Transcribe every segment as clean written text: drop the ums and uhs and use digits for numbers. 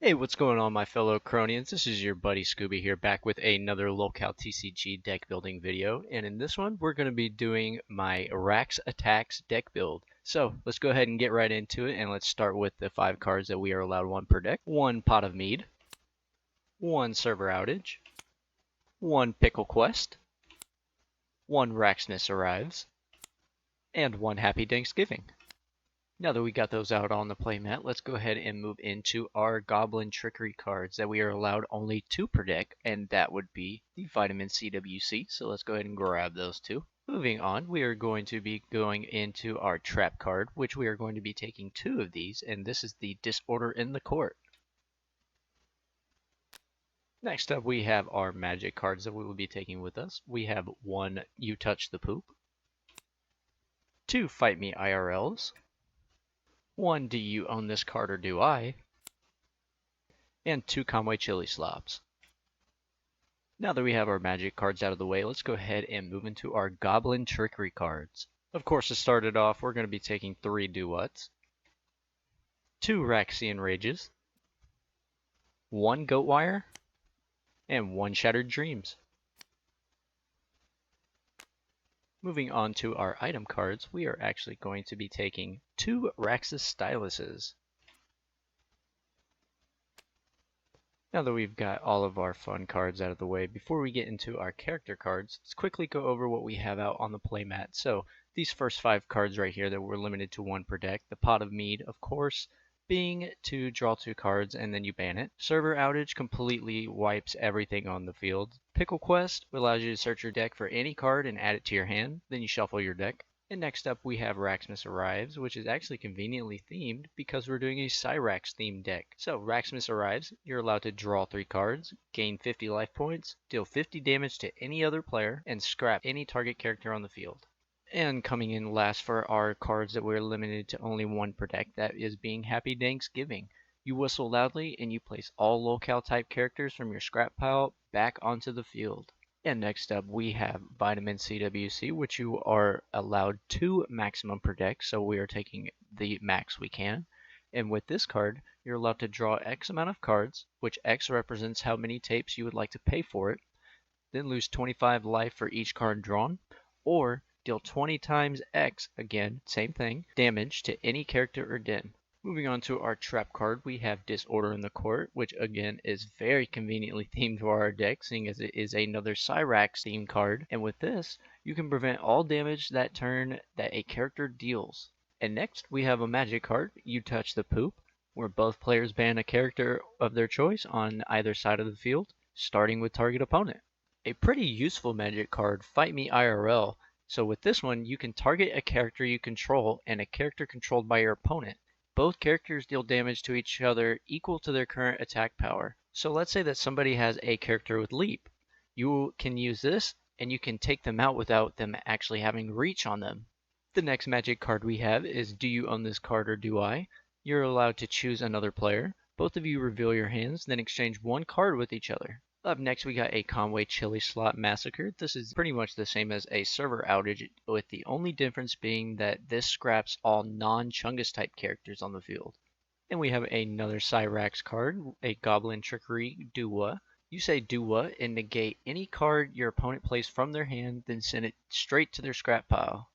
Hey, what's going on, my fellow Cronians? This is your buddy Scooby here, back with another LolCow TCG deck building video. And in this one, we're going to be doing my RAXX ATTAX deck build. So let's go ahead and get right into it, and let's start with the 5 cards that we are allowed one per deck. 1 Pot of Mead, 1 Server Outage, 1 Pickle Quest, 1 RAXX Arrives, and 1 Happy Thanksgiving. Now that we got those out on the playmat, let's go ahead and move into our Goblin Trickery cards that we are allowed only 2 per deck, and that would be the Vitamin CWC. So let's go ahead and grab those 2. Moving on, we are going to be going into our Trap card, which we are going to be taking 2 of these, and this is the Disorder in the Court. Next up, we have our Magic cards that we will be taking with us. We have 1 You Touch the Poop, 2 Fight Me IRLs, 1 Do You Own This Card or Do I? And 2 Conway Chili Slops. Now that we have our Magic cards out of the way, let's go ahead and move into our Goblin Trickery cards. Of course, to start it off, we're going to be taking 3 Do-Whats, 2 Raxian Rages, 1 Goat Wire, and 1 Shattered Dreams. Moving on to our item cards, we are actually going to be taking 2 RAXX Styluses. Now that we've got all of our fun cards out of the way, before we get into our character cards, let's quickly go over what we have out on the playmat. So these first 5 cards right here that we're limited to 1 per deck. The Pot of Mead, of course, being to draw 2 cards and then you ban it. Server Outage completely wipes everything on the field. Pickle Quest allows you to search your deck for any card and add it to your hand, then you shuffle your deck. And next up we have RAXX Arrives, which is actually conveniently themed because we're doing a Cyrax themed deck. So RAXX Arrives, you're allowed to draw 3 cards, gain 50 life points, deal 50 damage to any other player, and scrap any target character on the field. And coming in last for our cards that we're limited to only 1 per deck, that is being Happy Thanksgiving. You whistle loudly and you place all LolCow type characters from your scrap pile back onto the field. And next up we have Vitamin CWC, which you are allowed 2 maximum per deck, so we are taking the max we can. And with this card, you're allowed to draw X amount of cards, which X represents how many tapes you would like to pay for it, then lose 25 life for each card drawn, or deal 20 times X, again, same thing, damage to any character or den. Moving on to our trap card, we have Disorder in the Court, which again is very conveniently themed to our deck, seeing as it is another Cyrax themed card. And with this, you can prevent all damage that turn that a character deals. And next, we have a magic card, You Touch the Poop, where both players ban a character of their choice on either side of the field, starting with target opponent. A pretty useful magic card, Fight Me IRL. So with this one, you can target a character you control and a character controlled by your opponent. Both characters deal damage to each other equal to their current attack power. So let's say that somebody has a character with Leap. You can use this and you can take them out without them actually having reach on them. The next magic card we have is Do You Own This Card or Do I? You're allowed to choose another player. Both of you reveal your hands, then exchange 1 card with each other. Up next we got a Conway Chili Slot Massacre. This is pretty much the same as a Server Outage, with the only difference being that this scraps all non-Chungus type characters on the field. And we have another Cyrax card, a Goblin Trickery Duwa. You say Duwa and negate any card your opponent plays from their hand, then send it straight to their scrap pile.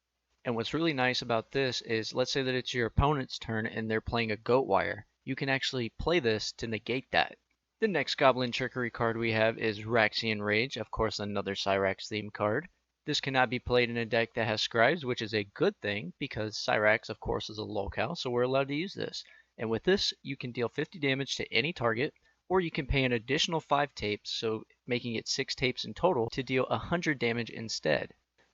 And what's really nice about this is, let's say that it's your opponent's turn and they're playing a Goat Wire. You can actually play this to negate that. The next Goblin Trickery card we have is Raxian Rage, of course another Cyrax themed card. This cannot be played in a deck that has Scribes, which is a good thing because Cyrax of course is a LolCow, so we're allowed to use this. And with this, you can deal 50 damage to any target, or you can pay an additional 5 tapes, so making it 6 tapes in total, to deal 100 damage instead.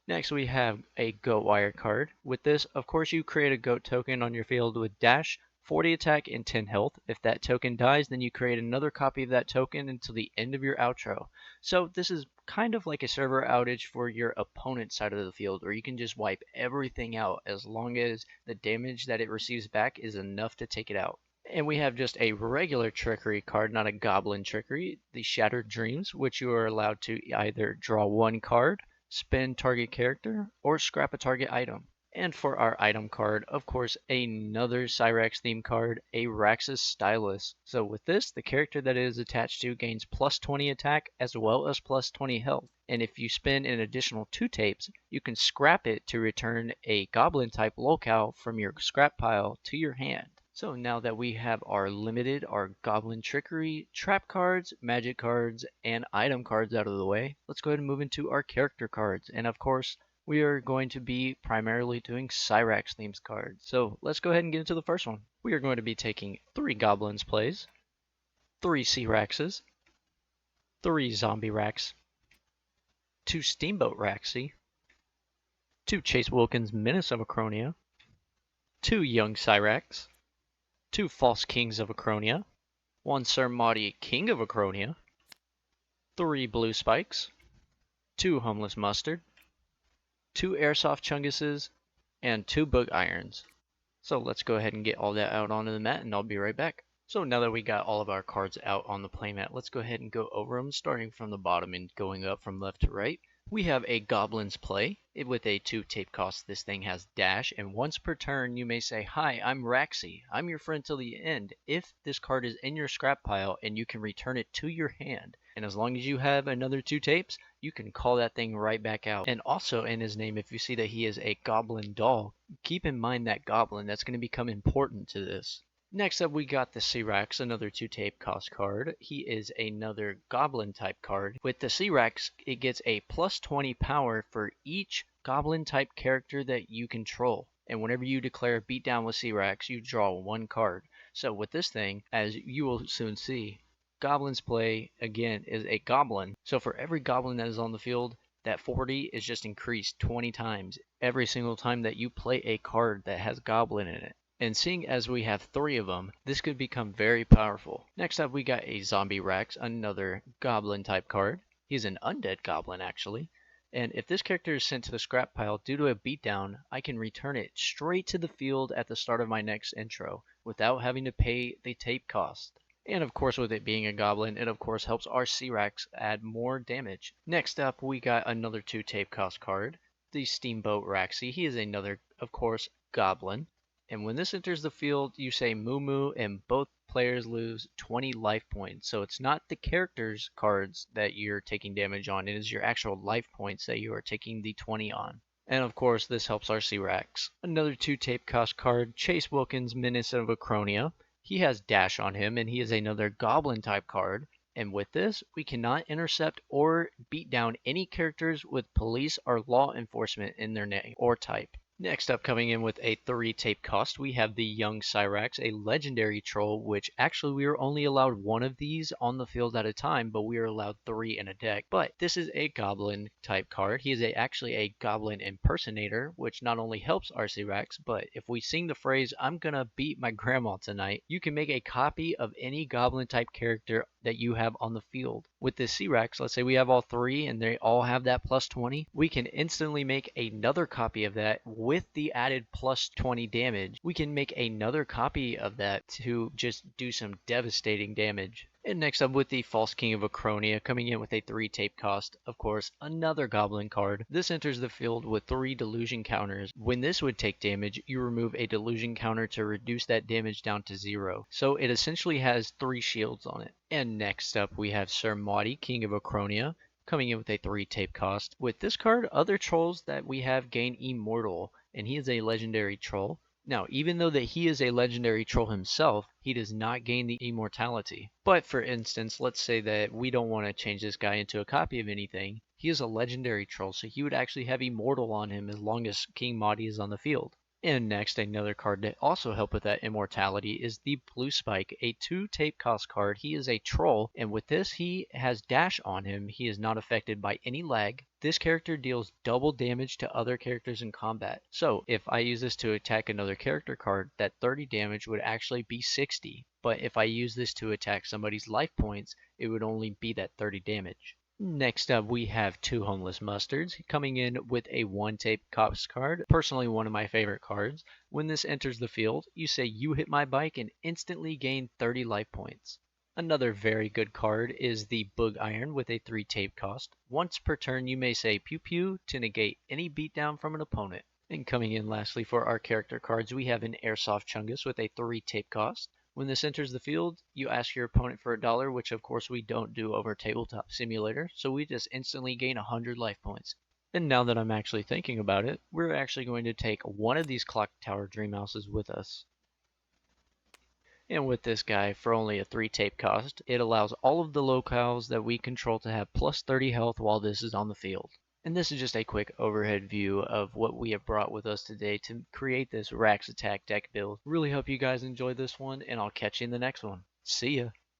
Next we have a Goat Wire card. With this, of course you create a goat token on your field with dash, 40 attack, and 10 health. If that token dies, then you create another copy of that token until the end of your outro. So this is kind of like a Server Outage for your opponent's side of the field, where you can just wipe everything out as long as the damage that it receives back is enough to take it out. And we have just a regular trickery card, not a Goblin Trickery, the Shattered Dreams, which you are allowed to either draw 1 card, spend target character, or scrap a target item. And for our item card, of course, another Cyrax theme card, a RAXX Stylus. So with this, the character that it is attached to gains plus 20 attack as well as plus 20 health. And if you spend an additional 2 tapes, you can scrap it to return a Goblin type LolCow from your scrap pile to your hand. So now that we have our limited, our Goblin Trickery, Trap cards, Magic cards, and item cards out of the way, let's go ahead and move into our character cards. And of course, we are going to be primarily doing Cyrax themes cards. So let's go ahead and get into the first one. We are going to be taking 3 Goblins plays, 3 Cyraxes, 3 Zombie Rax, 2 Steamboat Raxy, 2 Chase Wilkins Menace of Acronia, 2 Young Cyrax, 2 False Kings of Acronia, 1 Sir Maudie King of Acronia, 3 Blue Spikes, 2 Homeless Mustard, 2 Airsoft Chunguses, and 2 Book Irons. So let's go ahead and get all that out onto the mat and I'll be right back. So now that we got all of our cards out on the playmat, let's go ahead and go over them starting from the bottom and going up from left to right. We have a Goblin's Play. With a 2 tape cost, this thing has dash, and once per turn you may say, "Hi, I'm Raxy. I'm your friend till the end." If this card is in your scrap pile and you can return it to your hand, and as long as you have another 2 tapes, you can call that thing right back out. And also in his name, if you see that he is a Goblin Doll, keep in mind that Goblin. That's going to become important to this. Next up, we got the Cyrax, another 2 tape cost card. He is another Goblin type card. With the Cyrax, it gets a plus 20 power for each Goblin type character that you control. And whenever you declare a beatdown with Cyrax, you draw 1 card. So with this thing, as you will soon see, Goblin's Play, again, is a Goblin. So for every Goblin that is on the field, that 40 is just increased 20 times every single time that you play a card that has Goblin in it. And seeing as we have 3 of them, this could become very powerful. Next up, we got a Zombie Rax, another Goblin type card. He's an undead Goblin, actually. And if this character is sent to the scrap pile due to a beatdown, I can return it straight to the field at the start of my next intro without having to pay the tape cost. And of course, with it being a Goblin, it of course helps our Cyrax add more damage. Next up, we got another 2 tape cost card, the Steamboat Raxy. He is another, of course, Goblin. And when this enters the field, you say moo moo, and both players lose 20 life points. So it's not the character's cards that you're taking damage on, it is your actual life points that you are taking the 20 on. And of course, this helps our Cyrax. Another 2 tape cost card, Chase Wilkins Menace of Acronia. He has dash on him, and he is another Goblin type card. And with this, we cannot intercept or beat down any characters with police or law enforcement in their name or type. Next up, coming in with a 3 tape cost, we have the Young Cyrax, a legendary troll, which actually we are only allowed 1 of these on the field at a time, but we are allowed 3 in a deck. But this is a Goblin type card. He is actually a Goblin impersonator, which not only helps our Cyrax, but if we sing the phrase, "I'm gonna beat my grandma tonight," you can make a copy of any Goblin type character that you have on the field. With this Cyrax, let's say we have all 3 and they all have that plus 20, we can instantly make another copy of that with the added plus 20 damage. We can make another copy of that to just do some devastating damage. And next up, with the False King of Acronia, coming in with a 3 tape cost, of course, another Goblin card. This enters the field with 3 delusion counters. When this would take damage, you remove a delusion counter to reduce that damage down to 0. So it essentially has 3 shields on it. And next up, we have Sir Maudie King of Acronia, coming in with a 3 tape cost. With this card, other trolls that we have gain Immortal, and he is a legendary troll. Now, even though that he is a legendary troll himself, he does not gain the immortality. But for instance, let's say that we don't want to change this guy into a copy of anything. He is a legendary troll, so he would actually have Immortal on him as long as King Maudie is on the field. And next, another card that also helps with that immortality is the Blue Spike, a 2 tape cost card. He is a troll, and with this, he has dash on him. He is not affected by any lag. This character deals double damage to other characters in combat. So if I use this to attack another character card, that 30 damage would actually be 60. But if I use this to attack somebody's life points, it would only be that 30 damage. Next up, we have 2 Homeless Mustards, coming in with a 1 tape cost card. Personally, one of my favorite cards. When this enters the field, you say "you hit my bike" and instantly gain 30 life points. Another very good card is the Book Iron with a 3 tape cost. Once per turn, you may say "pew pew" to negate any beatdown from an opponent. And coming in lastly for our character cards, we have an Airsoft Chungus with a 3 tape cost. When this enters the field, you ask your opponent for $1, which of course we don't do over Tabletop Simulator, so we just instantly gain 100 life points. And now that I'm actually thinking about it, we're actually going to take one of these Clock Tower Dream Houses with us. And with this guy, for only a 3 tape cost, it allows all of the LolCows that we control to have plus 30 health while this is on the field. And this is just a quick overhead view of what we have brought with us today to create this RAXX attack deck build. Really hope you guys enjoyed this one, and I'll catch you in the next one. See ya!